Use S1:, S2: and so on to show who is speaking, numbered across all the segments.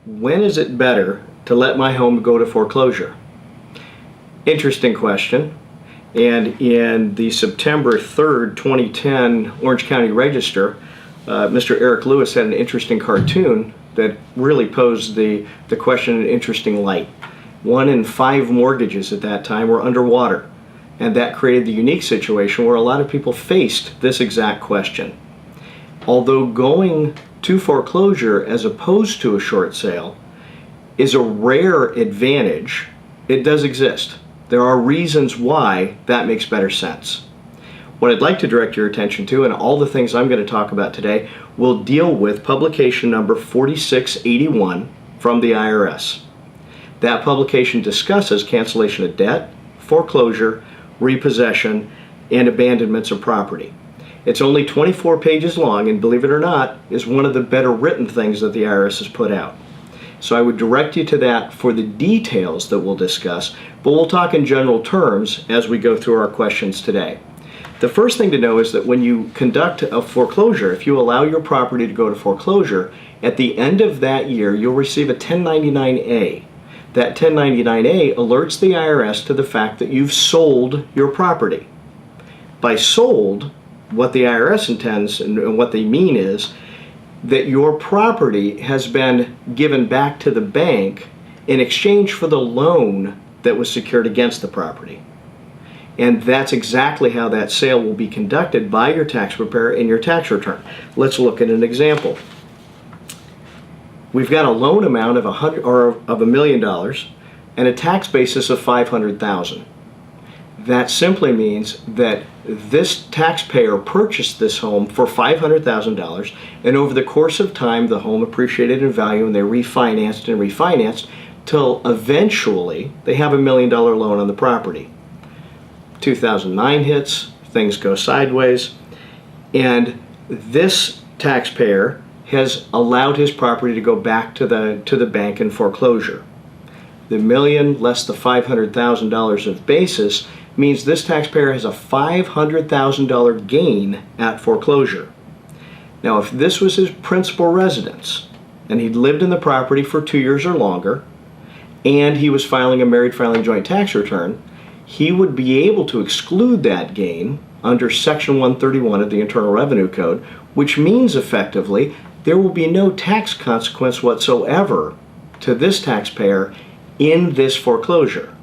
S1: When is it better to let my home go to foreclosure? Interesting question. And in the September 3rd, 2010 Orange County Register, Mr. Eric Lewis had an interesting cartoon that really posed the question in an interesting light. 1 in 5 mortgages at that time were underwater, and that created the unique situation where a lot of people faced this exact question. Although going to foreclosure as opposed to a short sale is a rare advantage, it does exist. There are reasons why that makes better sense. What I'd like to direct your attention to, and all the things I'm going to talk about today, will deal with publication number 4681 from the IRS. That publication discusses cancellation of debt, foreclosure, repossession, and abandonments of property. It's only 24 pages long, and believe it or not, is one of the better written things that the IRS has put out. So I would direct you to that for the details that we'll discuss, but we'll talk in general terms as we go through our questions today. The first thing to know is that when you conduct a foreclosure, if you allow your property to go to foreclosure, at the end of that year you'll receive a 1099-A. That 1099-A alerts the IRS to the fact that you've sold your property. By sold, what the IRS intends and what they mean is that your property has been given back to the bank in exchange for the loan that was secured against the property. And that's exactly how that sale will be conducted by your tax preparer in your tax return. Let's look at an example. We've got a loan amount of $1 million and a tax basis of $500,000. That simply means that this taxpayer purchased this home for $500,000, and over the course of time the home appreciated in value and they refinanced till eventually they have $1 million loan on the property. 2009 hits, things go sideways, and this taxpayer has allowed his property to go back to the bank in foreclosure. The million less the $500,000 of basis means this taxpayer has a $500,000 gain at foreclosure. Now, if this was his principal residence and he'd lived in the property for 2 years or longer and he was filing a married filing joint tax return, he would be able to exclude that gain under Section 131 of the Internal Revenue Code, which means effectively there will be no tax consequence whatsoever to this taxpayer in this foreclosure.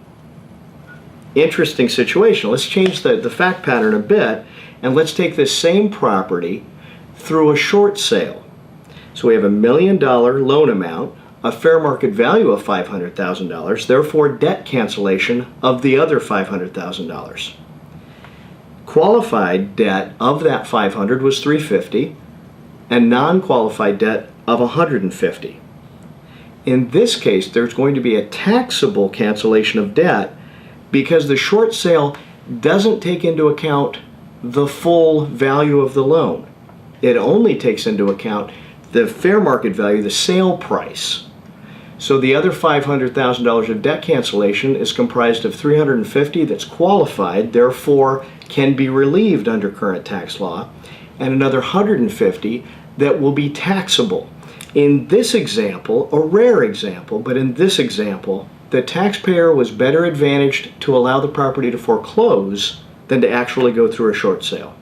S1: Interesting situation. Let's change the fact pattern a bit, and let's take this same property through a short sale. So we have $1 million loan amount, a fair market value of $500,000, therefore debt cancellation of the other $500,000. Qualified debt of that $500 was $350, and non-qualified debt of $150. In this case, there's going to be a taxable cancellation of debt because the short sale doesn't take into account the full value of the loan. It only takes into account the fair market value, the sale price. So the other $500,000 of debt cancellation is comprised of $350 that's qualified, therefore can be relieved under current tax law, and another $150 that will be taxable. In this example, a rare example, but in this example, the taxpayer was better advantaged to allow the property to foreclose than to actually go through a short sale.